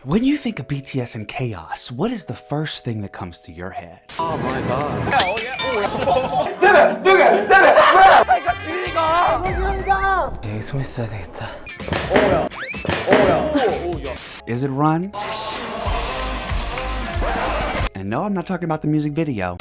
When you think of BTS and chaos, what is the first thing that comes to your head? Oh my god. Is it RUN? And no, I'm not talking about the music video.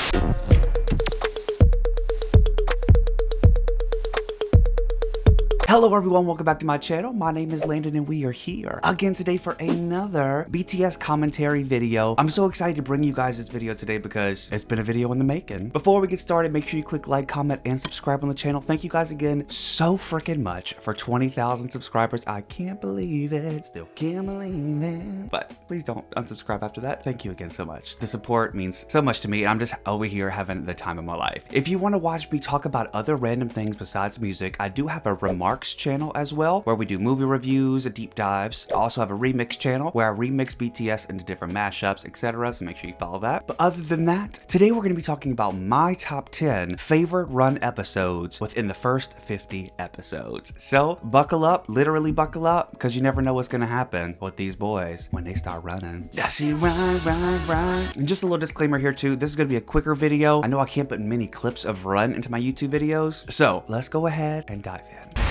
Hello everyone, welcome back to my channel. My name is Landon and we are here again today for another BTS commentary video. I'm so excited to bring you guys this video today because it's been a video in the making. Before we get started, make sure you click like, comment, and subscribe on the channel. Thank you guys again so freaking much for 20,000 subscribers. I can't believe it, still can't believe it. But please don't unsubscribe after that. Thank you again so much. The support means so much to me and I'm just over here having the time of my life. If you want to watch me talk about other random things besides music, I do have a remarks channel as well where we do movie reviews and deep dives. I also have a remix channel where I remix BTS into different mashups, etc. So make sure you follow that. But other than that, today we're going to be talking about my top 10 favorite RUN episodes within the first 50 episodes. So buckle up, literally buckle up, because you never know what's going to happen with these boys when they start running. Run. And just a little disclaimer here too, this is going to be a quicker video. I know I can't put many clips of RUN into my YouTube videos, so let's go ahead and dive in.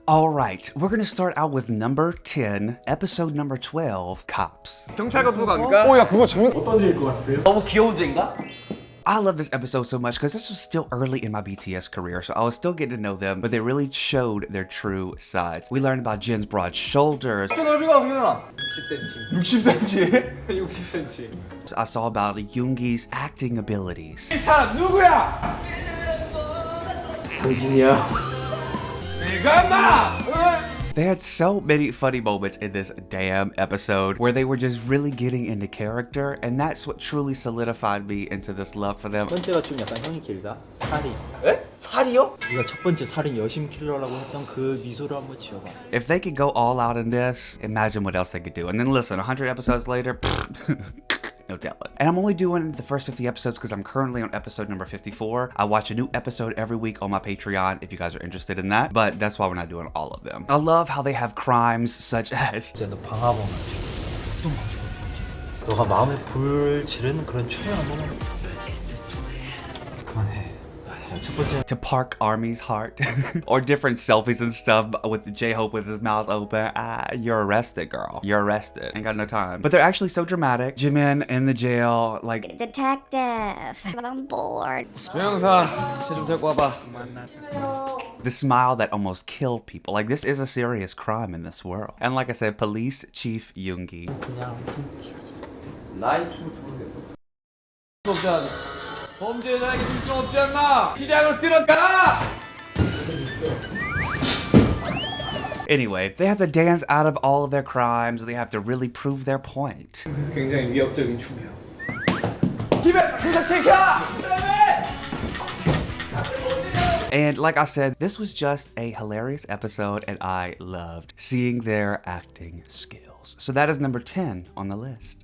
Alright, we're gonna start out with number 10, episode number 12, Cops. 경찰과 누구 갑니까? 야 그거 재밌 어떤 제일 것 같아요? 너무 귀여운 제인가? I love this episode so much because this was still early in my BTS career, so I was still getting to know them, but they really showed their true sides. We learned about Jin's broad shoulders. 넓이가 어떻게 되나? 60cm 60cm. I saw about Yoongi's acting abilities. 이 사람 누구야? 당신이야. 네가 나! They had so many funny moments in this damn episode where they were just really getting into character, and that's what truly solidified me into this love for them. 첫 번째가 좀 약간 형이 길다. 살인. 에? 살이요? 네가 첫 번째 살인 여심 킬러라고 했던 그 미소를 한번 지어봐. If they could go all out in this, imagine what else they could do. And then listen, 100 episodes later, no telling. And I'm only doing the first 50 episodes because I'm currently on episode number 54. I watch a new episode every week on my Patreon if you guys are interested in that, but that's why we're not doing all of them. I love how they have crimes such as 이제 너 방화범 또 마주보지. 너가 마음에 불 지르는 그런 춤을 한번 그만해. 첫 번째 to park Army's heart or different selfies and stuff with J-Hope with his mouth open. You're arrested, girl. You're arrested. Ain't got no time. But they're actually so dramatic. Jimin in the jail, like Detective, I'm bored. 조영사, 쟤좀 데리고 와봐. the smile that almost killed people. Like this is a serious crime in this world. And like I said, Police Chief Yoongi. 그냥 나이 춤 모르겠어. 범죄자에게 줄 수 없지 않나? 시장으로 들어가! Anyway, they have to dance out of all of their crimes. They have to really prove their point. 굉장히 위협적인 춤이야. 김에 도착시켜! And like I said, this was just a hilarious episode and I loved seeing their acting skills. So that is number 10 on the list.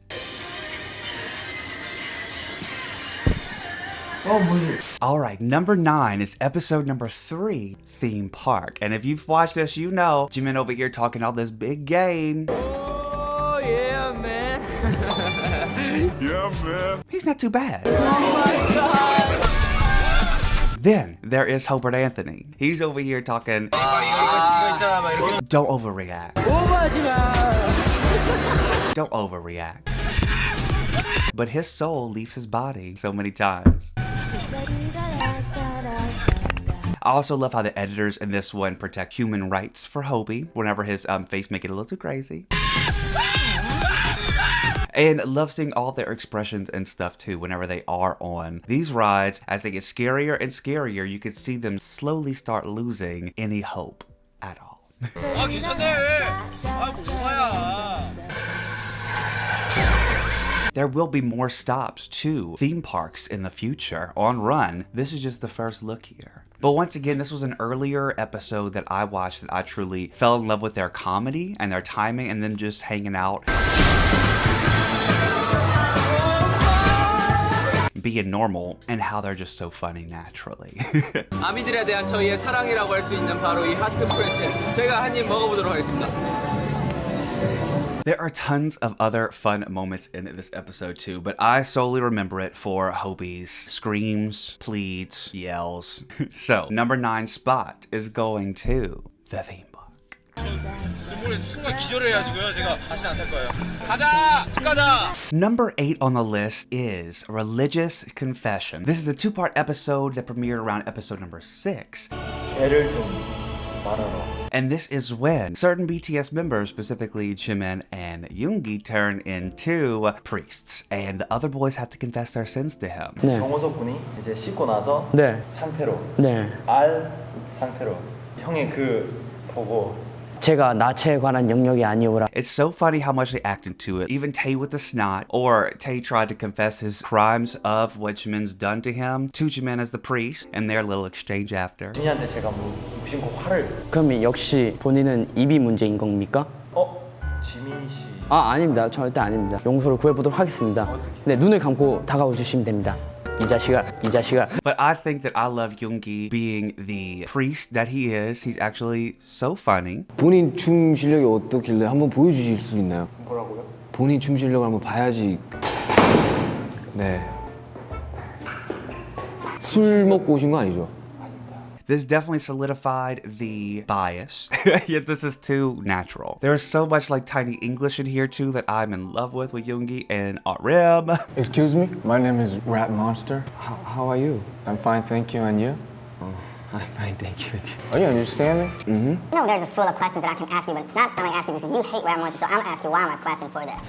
Alright, number 9 is episode number 3, Theme Park. And if you've watched this, you know Jimin over here talking all this big game. Oh yeah, man. Yeah man. He's not too bad. Oh my god. Then there is Hobart Anthony. He's over here talking, don't overreact. Don't overreact. But his soul leaves his body so many times. I also love how the editors in this one protect human rights for Hobie whenever his face make it a little too crazy. And love seeing all their expressions and stuff too whenever they are on these rides. As they get scarier and scarier, you can see them slowly start losing any hope at all. 아 괜찮네. 아 뭐야. There will be more stops to theme parks in the future on RUN. This is just the first look here. But once again, this was an earlier episode that I watched that I truly fell in love with their comedy and their timing and them just hanging out. Being normal and how they're just so funny naturally. 아미들에 대한 저희의 사랑이라고 할 수 있는 바로 이 하트 프렌치. 제가 한 입 먹어보도록 하겠습니다. There are tons of other fun moments in this episode too, but I solely remember it for Hobie's screams, pleads, yells. So, number 9 spot is going to the theme park. 순간 기절해가지고요. 제가 다시는 안 탈 거예요. 가자! 집 가자! Number 8 on the list is Religious Confession. This is a 2-part episode that premiered around episode number 6. 죄를 좀 말하러. And this is when certain BTS members, specifically Jimin and Yoongi, turn into priests, and the other boys have to confess their sins to him. 네. 정호석 군이 이제 씻고 나서 네. 상태로 네. 알 상태로 형의 그 보고 제가 나체에 관한 영역이 아니오라. It's so funny how much they act into it. Even Tae with the snot, or Tae tried to confess his crimes of what Jimin's done to him to Jimin as the priest, and their little exchange after. 진이한테 제가 무심코 화를 그럼 역시 본인은 입이 문제인 겁니까? 지민 씨 아닙니다. 절대 아닙니다. 용서를 구해보도록 하겠습니다. 네, 눈을 감고 다가와 주시면 됩니다. 이 자식아. But I think that I love Yoongi being the priest that he is. He's actually so funny. 본인 춤 실력이 어떻길래 한번 보여주실 수 있나요? 뭐라고요? 본인 춤 실력을 한번 봐야지. 네. 술 먹고 오신 거 아니죠? This definitely solidified the bias, yet this is too natural. There is so much like tiny English in here too that I'm in love with Yoongi and RM. Excuse me, my name is Rat Monster. How are you? I'm fine, thank you, and you? I'm fine, thank you. Are you understanding? I know there's a full of questions that I can ask you, but it's not only asking because you hate Ram Munch, so I'm asking why I'm asking question for that.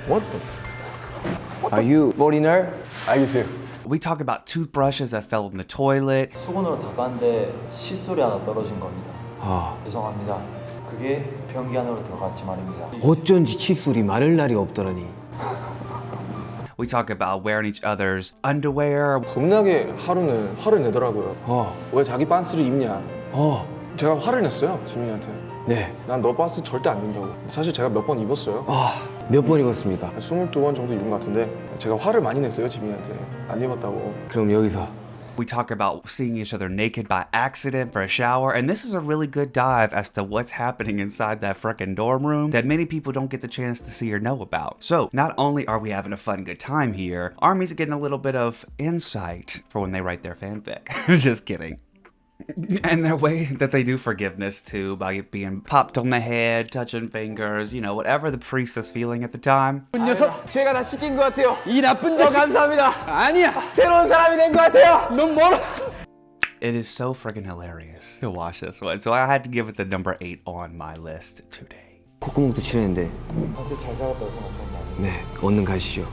What the? Are you foreigner? 알겠어요. We talk about toothbrushes that fell in the toilet. 수건으로 닦았는데 칫솔이 하나 떨어진 겁니다. 죄송합니다. 그게 변기 안으로 들어갔지 말입니다. 어쩐지 칫솔이 마를 날이 없더라니. We talk about wearing each other's underwear. 겁나게 화를 내더라고요. 왜 자기 빤스를 입냐. 제가 화를 냈어요, 지민이한테. 네. 난 너 빤스 절대 안 입는다고. 사실 제가 몇 번 입었어요. 몇 번 입었습니까? 22번 정도 입은 것 같은데 제가 화를 많이 냈어요, 지민이한테. 안 입었다고. 그럼 여기서 We talk about seeing each other naked by accident for a shower, and this is a really good dive as to what's happening inside that frickin' dorm room that many people don't get the chance to see or know about. So, not only are we having a fun, good time here, ARMY's getting a little bit of insight for when they write their fanfic. Just kidding. And their way that they do forgiveness too, by it being popped on the head, touching fingers, you know, whatever the priest is feeling at the time. 녀석, 제가 다 시킨 것 같아요. 이 나쁜 자식. 감사합니다. 아니야, 새로운 사람이 된 것 같아요. 넌 멀었어. It is so friggin' hilarious to watch this one, so I had to give it the number 8 on my list today. 콧구멍도 칠했는데 사실 잘 잡았다고 생각한다. 네, 얼른 가시죠.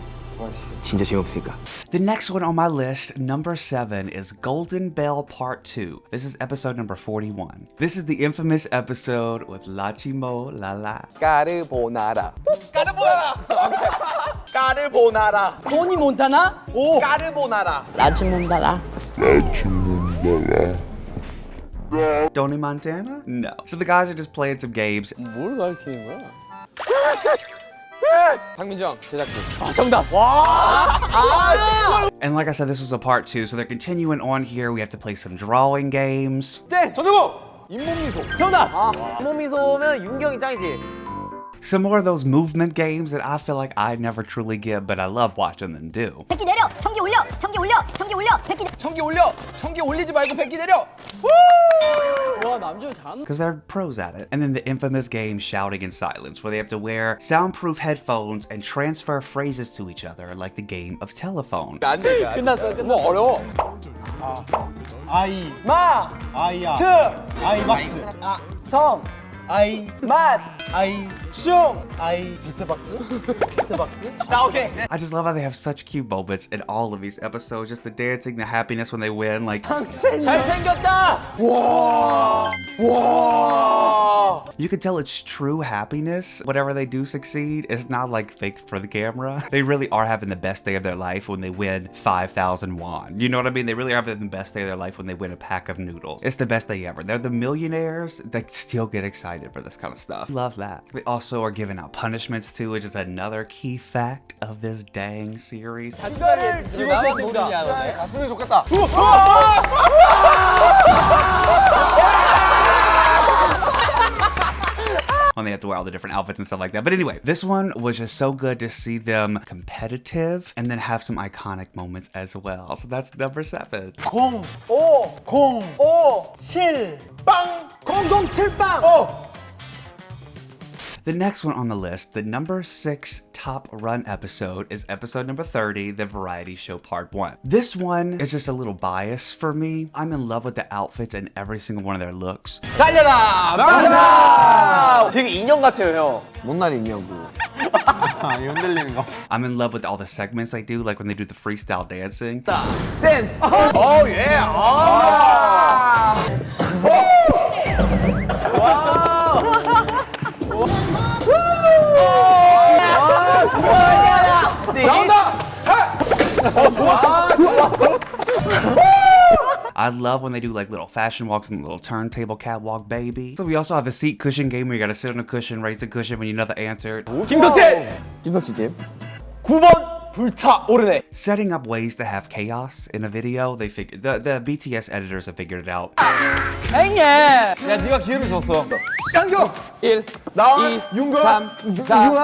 진짜 재미없으니까. The next one on my list, number 7, is Golden Bell Part 2. This is episode number 41. This is the infamous episode with Lachimo Lala. 까르보나라. 까르보나라. 토니 몬타나? 오. 까르보나라. 라지 몬타나? Tony Montana? No. So the guys are just playing some games. 뭘 가르치는 거야? 박민정 제작진. 정답. 와. And like I said, this was a part 2, so they're continuing on here. We have to play some drawing games. 네. 전정우. 잇몸미소. 정답. 잇몸미소면 윤경이 짱이지. Some more of those movement games that I feel like I never truly get, but I love watching them do. 백기 내려, 청기 올려, 청기 올려, 청기 올려, 백기. 청기 올려. 청기 올리지 말고 백기 내려. 와, 남자 잘한다. Because they're pros at it. And then the infamous game Shouting in Silence, where they have to wear soundproof headphones and transfer phrases to each other like the game of telephone. 안 돼. 끝났어. 뭐 어려워. 아이 마. 아이야 트. 아이박스 성. 아이 맛. 아이 슝. 아이 비트박스 비트박스 자, 오케이. I just love how they have such cute moments in all of these episodes. Just the dancing, the happiness when they win. Like, 잘생겼다. 와. you can tell it's true happiness. Whatever they do succeed, it's not like fake for the camera. They really are having the best day of their life when they win 5,000 won. You know what I mean? They really are having the best day of their life when they win a pack of noodles. It's the best day ever. They're the millionaires that still get excited for this kind of stuff. Love that. They also are giving out punishments too, which is another key fact of this dang series. 이거를 집어넣습니다. 갔으면 좋겠다. On when they have to wear all the different outfits and stuff like that. But anyway, this one was just so good to see them competitive and then have some iconic moments as well. So that's number 7. 0, 5, 0, 7, 빵! 007빵! The next one on the list, the number 6 top run episode, is episode number 30, the variety show part 1. This one is just a little biased for me. I'm in love with the outfits and every single one of their looks. 달려라! 맞아! 되게 인형 같아요, 형. 뭔 날 있냐고. 이 흔들리는 거. I'm in love with all the segments they do, like when they do the freestyle dancing. 댄스! 오, 예! 아! I love when they do like little fashion walks and little turntable catwalk, baby. So we also have a seat cushion game where you gotta sit on a cushion, raise the cushion when you know the answer. 김석진! 김석진 팀. 9번 불타오르네. Setting up ways to have chaos in a video, they figured the BTS editors have figured it out. 행예! 야, 네가 기회를 줬어. 양경! 1, 나와, 2, 3, 4.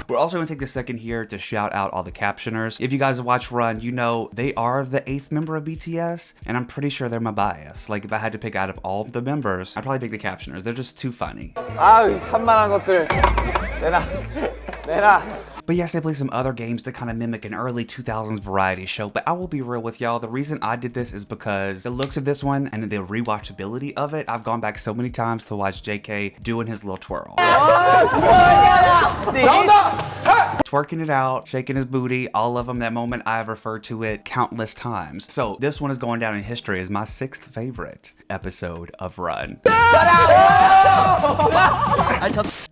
We're also gonna take a second here to shout out all the captioners. If you guys watch Run, you know they are the 8th member of BTS, and I'm pretty sure they're my bias. Like if I had to pick out of all the members, I'd probably pick the captioners. They're just too funny. 아유, 산만한 것들. 내놔. But yes, they play some other games to kind of mimic an early 2000s variety show. But I will be real with y'all. The reason I did this is because the looks of this one and the rewatchability of it, I've gone back so many times to watch JK doing his little twirl. Twerking it out, shaking his booty, all of them. That moment, I have referred to it countless times. So this one is going down in history as my 6th favorite episode of Run.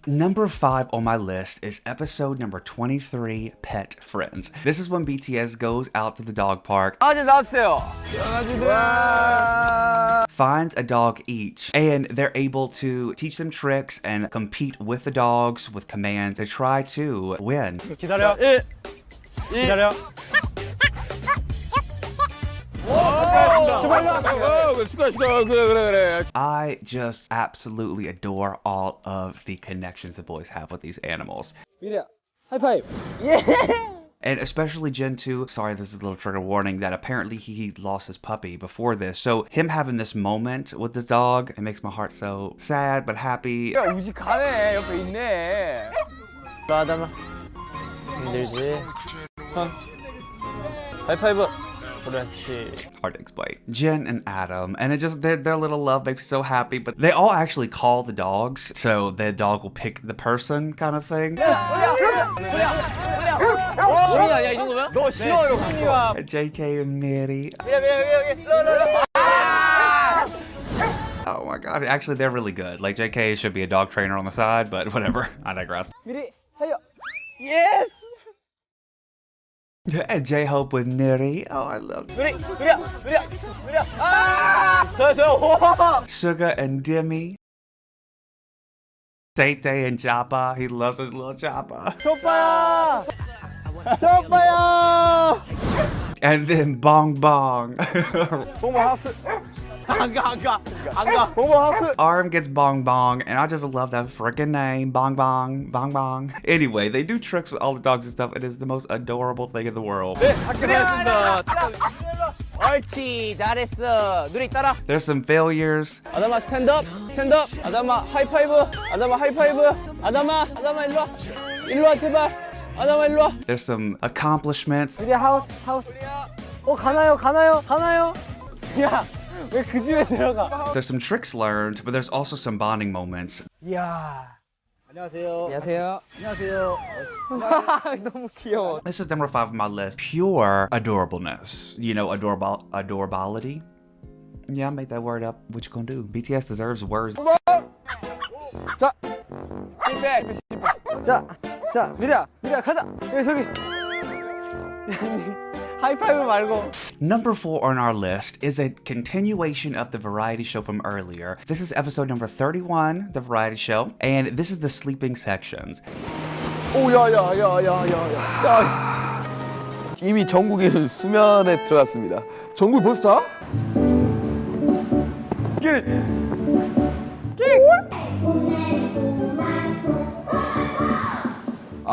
Number 5 on my list is episode number 23, Pet Friends. This is when BTS goes out to the dog park, 강아지 나왔어요. finds a dog each, and they're able to teach them tricks and compete with the dogs with commands to try to win. 기다려. 1, 기다려. I just absolutely adore all of the connections the boys have with these animals. 미리야, 하이파이브. And especially Gen 2, sorry, this is a little trigger warning, that apparently he lost his puppy before this. So him having this moment with this dog, it makes my heart so sad but happy. 야, 우지 가네. 옆에 있네. 나다마. 힘들지. 손. 하이파이브. 그렇지. Hard to explain. Jen and Adam, and it just their little love makes me so happy. But they all actually call the dogs, so the dog will pick the person, kind of thing. 너 싫어, 이거 훈이야. JK and Miri. Oh my god, actually they're really good. Like JK should be a dog trainer on the side, but whatever. I digress. 미리, 하여. Yes. And J-Hope with Neri. Oh, I love it. 미리야. 아! 저요. Suga and Demi. Tay-Tay and Jabba. He loves his little Jabba. 족바야. And then Bong Bong. 봉봉하우스. 안 가. 봉봉하우스. Arm gets Bong Bong, and I just love that freaking name. Bong Bong. Anyway, they do tricks with all the dogs and stuff. It is the most adorable thing in the world. 네, 학교했습니다. 옳지, 잘했어. 누리 따라. There's some failures. 아담아 스탠드업. 아담아 하이파이브. 아담아 일로 와 제발. 아담아 일로 와. There's some accomplishments. 미리 하우스. 가나요. 야, 왜 그 집에 들어가? There's some tricks learned, but there's also some bonding moments. 이야. 안녕하세요. 너무 귀여워. This is number 5 on my list. Pure adorableness. You know, adorability. Yeah, I made that word up. What you gonna do? BTS deserves words. 자, 미리야, 가자. 저기. 하이파이브 말고. Number 4 on our list is a continuation of the variety show from earlier. This is episode number 31, the variety show, and this is the sleeping sections. 야. 이미 정국이는 수면에 들어갔습니다. 정국이 벌써 자?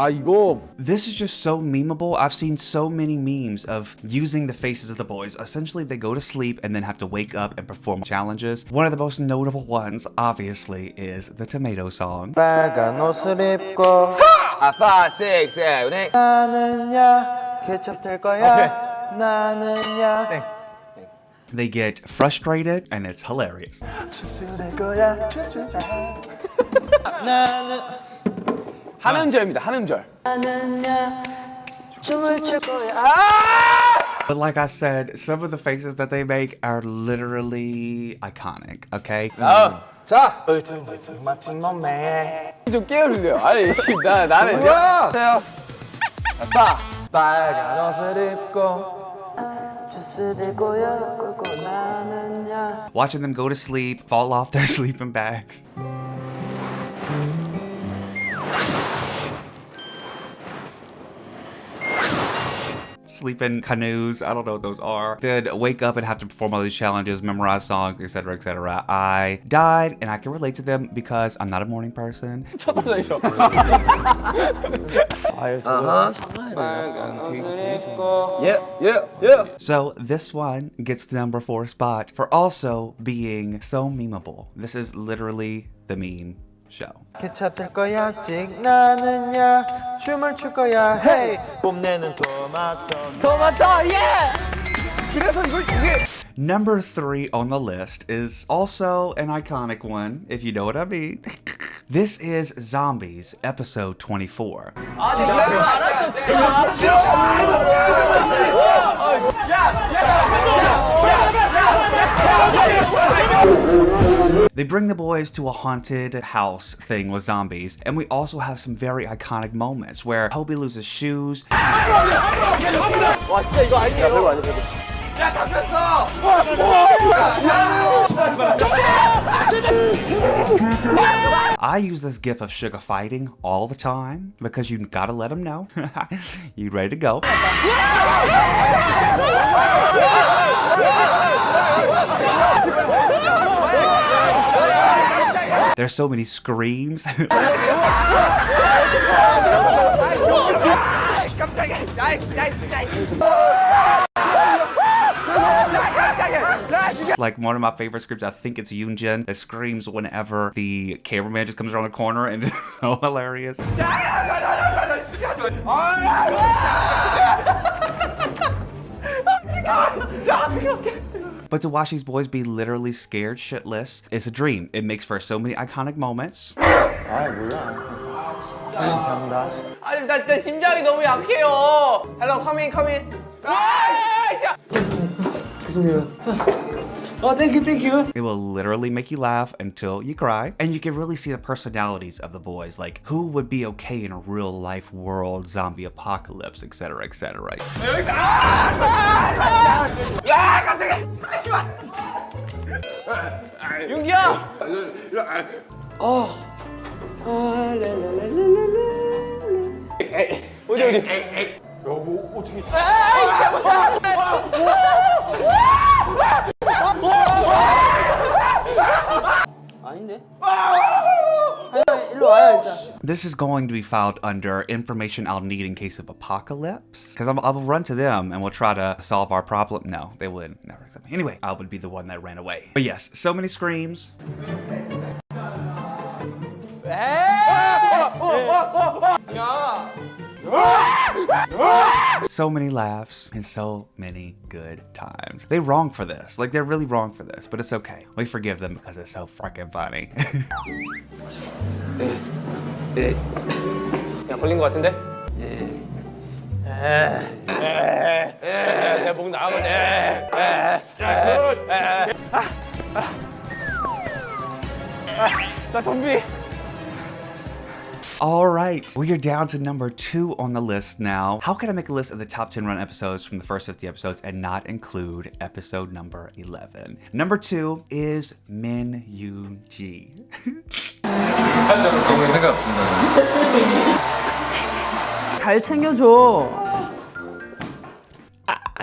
아 이거 This is just so memeable. I've seen so many memes of using the faces of the boys. Essentially, they go to sleep and then have to wake up and perform challenges. One of the most notable ones, obviously, is the tomato song. 빨간 옷을 입고 아빠, 6, 7, 8. 나는야 케첩 될 거야. 나는야 They get frustrated and it's hilarious. 주스 될 거야. 나는 한 음절입니다. 한 음절. But like I said, some of the faces that they make are literally iconic, okay? 자 울퉁불퉁 멋진 몸매 좀 깨어르세요. 아니, 나는. 뭐야? 아빠. 빨간 옷을 입고 주스 될 거야. 꿀꿀 나는야 Watching them go to sleep, fall off their sleeping bags. Sleep in canoes, I don't know what those are. Then wake up and have to perform all these challenges, memorize songs, etc., etc. I died, and I can relate to them because I'm not a morning person. 쳐다보죠. Yeah. So this one gets the number 4 spot for also being so memeable. This is literally the meme show. 케첩 될 거야. 직 나는야 춤을 출 거야. 헤이 뽐내는 토마토. 그래서 이게. Number 3 on the list is also an iconic one, if you know what I mean. This is Zombies, episode 24. They bring the boys to a haunted house thing with zombies, and we also have some very iconic moments where Hobie loses shoes. 와, 진짜 이거 아니에요. I use this gif of Suga fighting all the time because you gotta let him know. You ready to go? There's so many screams. Like one of my favorite screams, I think it's Yoongi that screams whenever the cameraman just comes around the corner, and it's so hilarious. But to watch these boys be literally scared shitless is a dream. It makes for so many iconic moments. 아니, 나 진짜 심장이 너무 약해요. Hello, come in. Oh, thank you. It will literally make you laugh until you cry. And you can really see the personalities of the boys. Like, who would be okay in a real life world, zombie apocalypse, etc., etc. 윤기야! 어디? 아닌데? 일로 와요 일단. This is going to be filed under information I'll need in case of apocalypse. Because I'll run to them and we'll try to solve our problem. No, they wouldn't. Never. Anyway, I would be the one that ran away. But yes, so many screams. So many laughs and so many good times. They wrong for this. Like, they're really wrong for this, but it's okay. We forgive them because it's so freaking funny. 야, 걸린 거 같은데? 내 목 나가면 나 좀비. All right, we are down to number 2 on the list now. How can I make a list of the top 10 run episodes from the first 50 episodes and not include episode number 11? Number 2 is Min Yoongi. 잘 챙겨줘.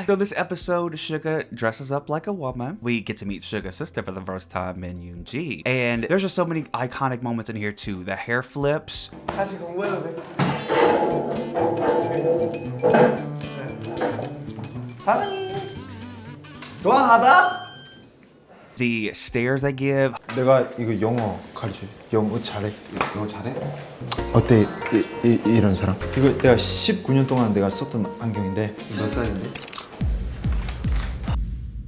So this episode, Suga dresses up like a woman. We get to meet Suga's sister for the first time, Min Yoongi. And there's just so many iconic moments in here too. The hair flips. The stares they give. 내가 이거 영어 가르쳐줘. 영어 잘해. 영어 잘해? 어때 이런 사람? 이거 내가 19년 동안 내가 썼던 안경인데. 몇 살인데?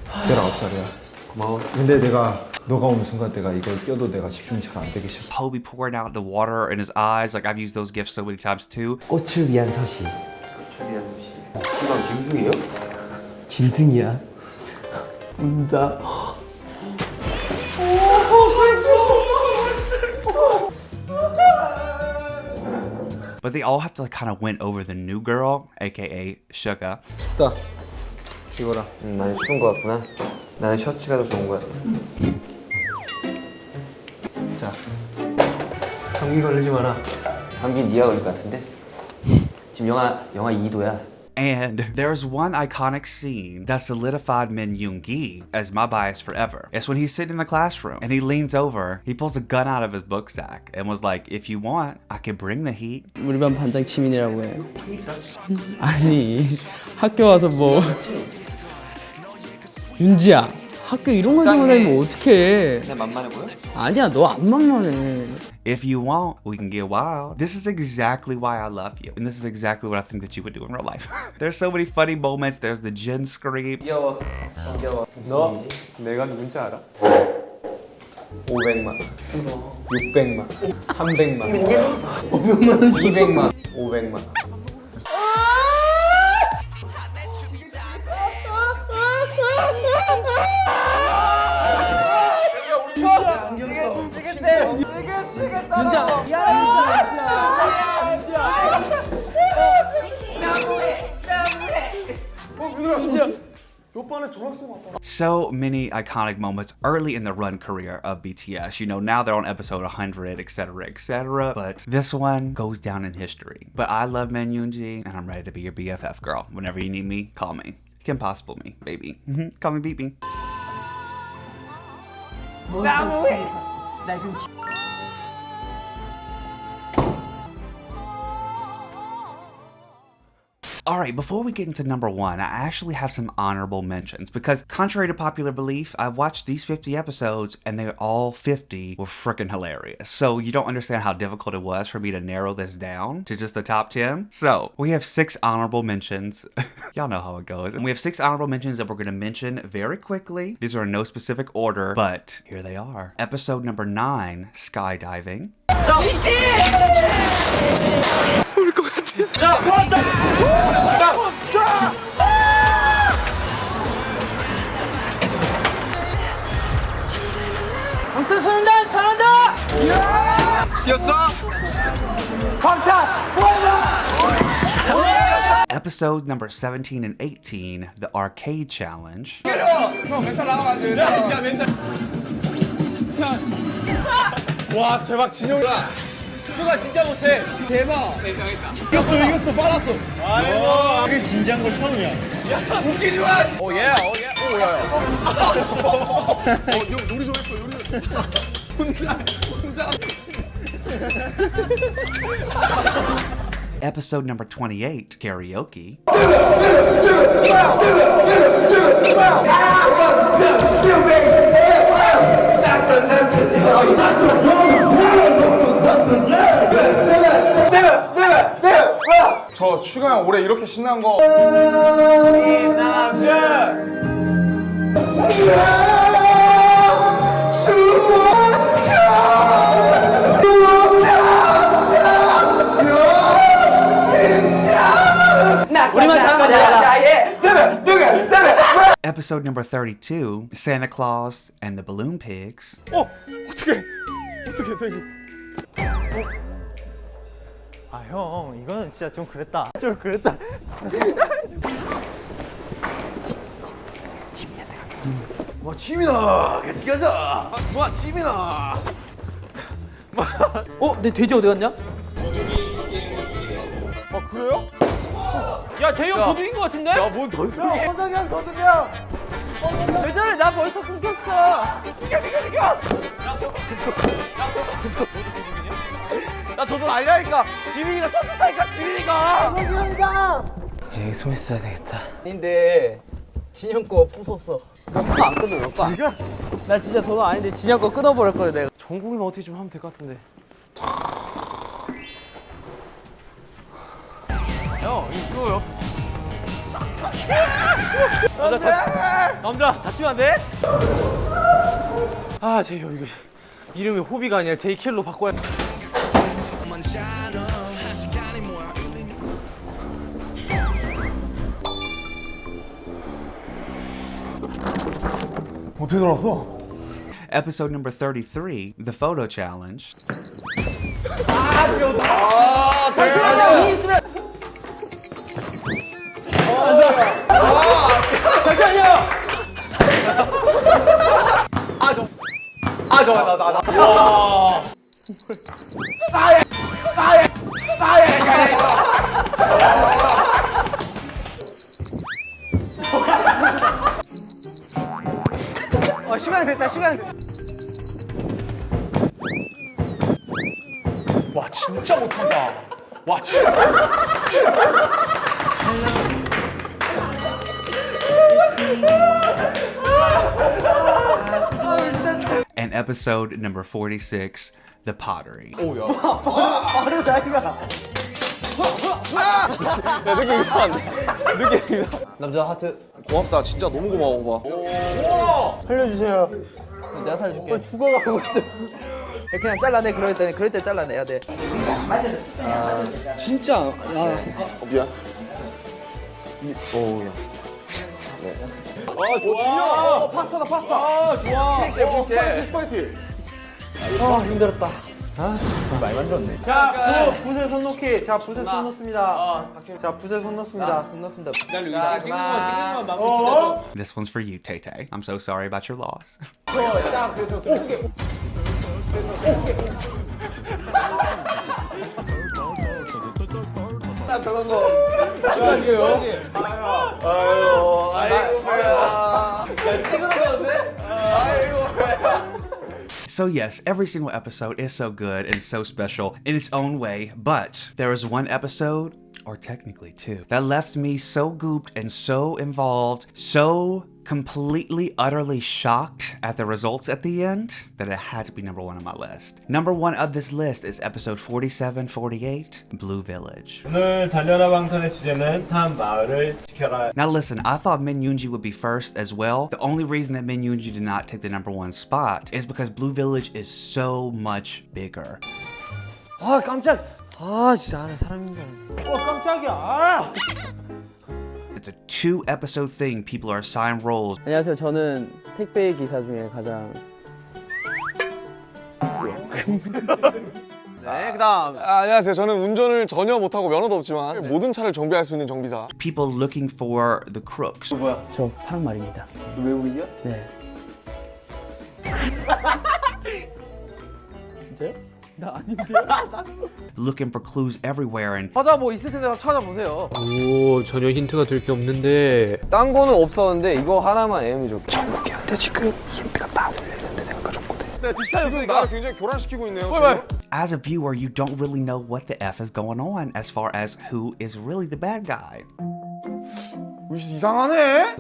19살이야. 고마워. 근데 내가 너가 오는 순간 내가 이걸 껴도 내가 집중이 잘 안 되기 시작해. Hobie pouring out the water in his eyes. Like I've used those gifs so many times too. 꽃을 위한 서시. 꽃을 위한 소식. 이건 김승이에요? 짐승이야. 운다. But they all have to like, kind of win over the new girl, aka Suga. 춥다. 이거라. 많이 추운 거 같구나. 나는 셔츠가 더 좋은 거 같아. 자, 감기 걸리지 마라. 감기 네가 걸릴 것 같은데? 지금 영하 2도야. And there's one iconic scene that solidified Min Yoongi as my bias forever. It's when he's sitting in the classroom and he leans over, he pulls a gun out of his book sack and was like, if you want, I can bring the heat. 우리 반 반장 지민이라고 해. 아니 학교 와서 뭐 윤지야 학교 이런 걸 들고 다니면 어떡해. 그냥 만만해 보여? 아니야 너 안 만만해. If you want, we can get wild. This is exactly why I love you. And this is exactly what I think that you would do in real life. There's so many funny moments. There's the Jin scream. 귀여워. 귀여워. 너 내가 누군지 알아? 500만, 600만, 300만, 200만, 500만. So many iconic moments early in the run career of BTS. You know, now they're on episode 100, etc., etc. But this one goes down in history. But I love Min Yoongi, and I'm ready to be your BFF girl. Whenever you need me, call me. Kim Possible me, baby. Call me, beat me. Alright, before we get into number one, I actually have some honorable mentions because contrary to popular belief, I watched these 50 episodes and they all 50 were freaking hilarious. So you don't understand how difficult it was for me to narrow this down to just the top 10. So we have 6 honorable mentions. Y'all know how it goes. And we have 6 honorable mentions that we're going to mention very quickly. These are in no specific order, but here they are. Episode number 9, skydiving. Episodes number 17 and 18, the arcade challenge. 와 대박 진영이다. 수가 진짜 못해. 대박. 이겼어 빨랐어. 아이고 이게 진지한 거 처음이야. 웃기지 마. 오예. 오야야. 형 요리 좀 했어 요리. 혼자. Episode number 28, karaoke. 저 추가 형 올해 이렇게 신난 거. Episode number 32, Santa Claus and the Balloon Pigs. 어떻게 돼지? 아 형 이거는 진짜 좀 그랬다. 와 지민아 같이 가자. 와 지민아. 내 돼지 어디 갔냐? 아 그래요? 야, 재영 도둑인 것 같은데? 야뭔 도둑이야? 선상형 도둑이야. 왜 저래? 나 벌써 끊겼어. 나 저도 아니라니까. 지민이가 쳤다니까 지민이가. 여기 숨 있어야 되겠다. 아닌데 진영 거 부쉈어. 너거안 끊어 너 거. 나 진짜 전화 아닌데 진영 거 끊어버릴 거야 내가. 정국이면 어떻게 좀 하면 될 것 같은데. 형 이거요. 남자 다치면 안 돼? 아 제이형 이거 이름이 호비가 아니라 제이킬로 바꿔야 돼. 어떻게 들어왔어? Episode number 33, the photo challenge. 시간 됐다 시간 됐다. 와 진짜 못한다. 와 진짜. And episode number 46, the pottery. 남자 하트. 고맙다. 진짜 너무 고마워 오빠. 살려주세요. 내가 살려줄게. 죽어가고 있어. 그냥 잘라내 그럴 때 잘라내야 돼. 진짜. 미안. 오야. 좋아. 파스타다 파스타. 좋아. 스파이티. 힘들었다. 자, 붓에 손 놓기. 자, 붓에 손 놓습니다. 자, 붓에 손 놓습니다. 손 넣습니다. 자, 찍는 거 마무리. This one's for you, Tay Tay. I'm so sorry about your loss. 나 저런 거. 아이고 배야. 아이고 배야. So yes, every single episode is so good and so special in its own way, but there was one episode, or technically two, that left me so gooped and so involved, so completely, utterly shocked at the results at the end that it had to be number one on my list. Number one of this list is episode 47-48, Blue Village. 오늘 달려라 방탄의 주제는 한 마을을 지켜라. Now listen, I thought Min Yoongi would be first as well. The only reason that Min Yoongi did not take the number one spot is because Blue Village is so much bigger. 아 깜짝. 아 진짜 안에 사람인 줄 알았네. 깜짝이야. It's a 2-episode thing. People are assigned roles. 안녕하세요. 저는 택배 기사 중에 가장 네, 그다음. 안녕하세요. 저는 운전을 전혀 못하고 면허도 없지만 모든 차를 정비할 수 있는 정비사. People looking for the crooks. 저 파란말입니다. 외국인이야? 네. 진짜요? 나 아닌데. Looking for clues everywhere and 찾아 뭐 있을 텐데 찾아보세요. 오 전혀 힌트가 될 게 없는데. 딴 거는 없었는데 이거 하나만 애미 줬게. 지금 나를 굉장히 교란시키고 있네요. as a viewer, you don't really know what the F is going on as far as who is really the bad guy. 이상하네.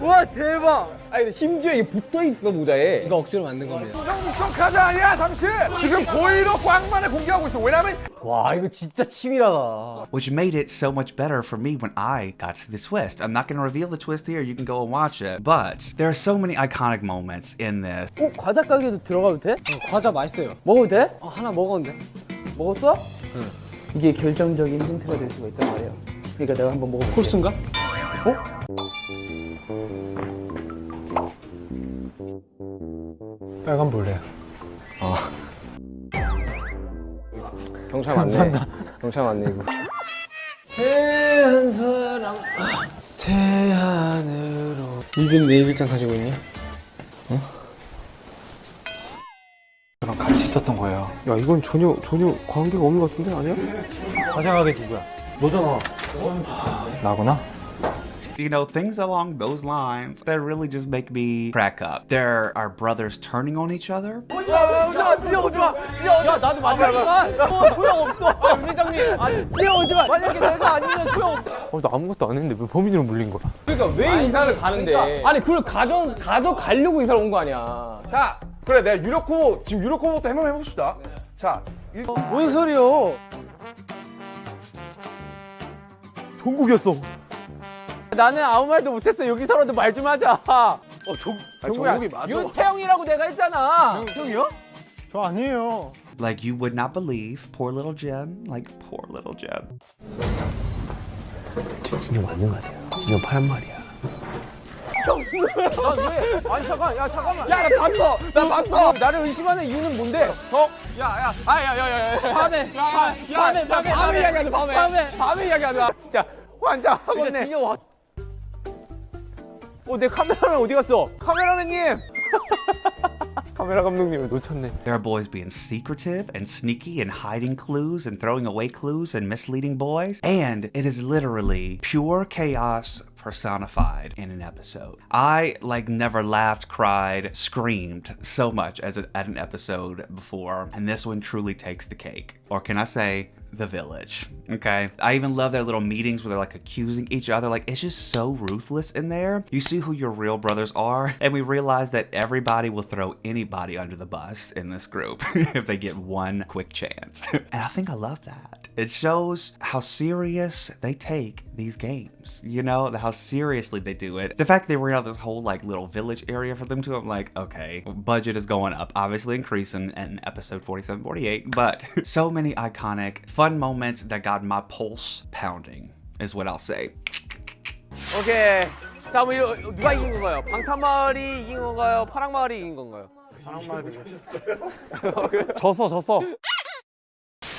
와 대박. 아니 근데 심지어 이게 붙어 있어 모자에. 이거 억지로 만든 겁니다. 좀 가자 아니야 잠시. 지금 보이러 광만을 공개하고 있어. 왜냐면 와 이거 진짜 치밀하다. Which made it so much better for me when I got to the twist. I'm not going to reveal the twist here, you can go and watch it. But there are so many iconic moments in this. 과자 가게도 들어가도 돼? 과자 맛있어요. 먹어도 돼? 하나 먹었는데. 먹었어? 응. 이게 결정적인 힌트가 될 수가 있단 말이에요. 그러니까 내가 한번 먹어볼게. 콜순가? 빨간 볼래요. 경찰 맞네. 경찰 맞네 이거. 태한 사람 태안으로. 니들 내 일장 가지고 있니? 저랑 같이 있었던 거예요. 야 이건 전혀 관계가 없는 것 같은데 아니야? 화장하게 누구야? 너잖아. 나구나? You know, things along those lines that really just make me crack up. There are brothers turning on each other. 야 나도 만나지만 소용없어. 회장님 아니 뛰어오지 마. 만약에 내가 아니면 소용없어. 나 아무것도 안 했는데 왜 범인으로 물린 거야? 그러니까 왜 이사를 가는데? 그러니까. 아니 그걸 가져가려고 이사를 온 거 아니야. 자, 그래 내가 유력 후보부터 한번 해봅시다. 자, 뭔 소리요? 종국이었어. 나는 아무 말도 못했어. 여기서라도 말 좀 하자. 종국이 맞아. 윤태영이라고 내가 했잖아. 형이요? 저 아니에요. Like you would not believe. Poor little Jen. Like poor little Jen. 진영 맞는 거 같아요. 진영 파란 말이야. 난 왜? 아니 잠깐, 야 잠깐만. 야 나 봤어. 나를 의심하는 이유는 뭔데? 야야. 밤에 이야기하자. 밤에 이야기하자. 진짜 환장하겠네. 내 카메라맨 어디 갔어? 카메라맨님. 카메라 감독님을 놓쳤네. There are boys being secretive and sneaky and hiding clues and throwing away clues and misleading boys. And it is literally pure chaos personified in an episode. I never laughed, cried, screamed so much as at an episode before. And this one truly takes the cake. Or can I say, the village. Okay, I even love their little meetings where they're accusing each other. It's just so ruthless in there. You see who your real brothers are, and we realize that everybody will throw anybody under the bus in this group if they get one quick chance. And I think I love that. It shows how serious they take these games, you know, how seriously they do it. The fact they were out this whole little village area for them to, I'm like, okay, budget is going up, obviously increasing in episode 47, 48, but so many iconic, fun moments that got my pulse pounding is what I'll say. 오케이. 다음은 누가 이긴 건가요? 방탄마을이 이긴 건가요? 파랑마을이 이긴 건가요? 파랑마을이 졌어.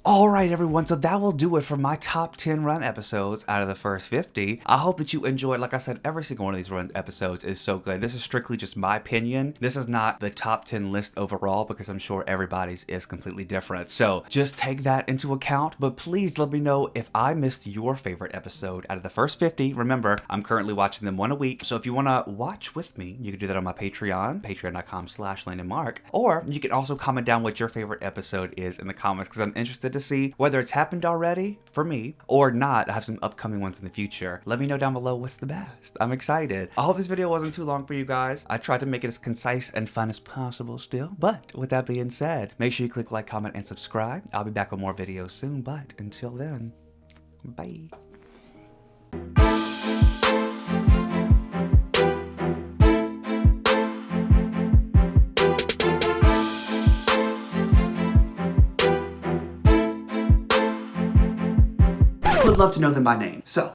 Alright everyone, so that will do it for my top 10 run episodes out of the first 50. I hope that you enjoyed. Like I said, every single one of these run episodes is so good. This is strictly just my opinion. This is not the top 10 list overall because I'm sure everybody's is completely different. So just take that into account, but please let me know if I missed your favorite episode out of the first 50. Remember, I'm currently watching them one a week, so if you want to watch with me, you can do that on my Patreon, patreon.com/LandonMark, or you can also comment down what your favorite episode is in the comments because I'm interested to see whether it's happened already for me or not. I have some upcoming ones in the future. Let me know down below what's the best. I'm excited. I hope this video wasn't too long for you guys. I tried to make it as concise and fun as possible still, but with that being said, make sure you click like, comment, and subscribe. I'll be back with more videos soon, but until then, bye. Would love to know them by name. So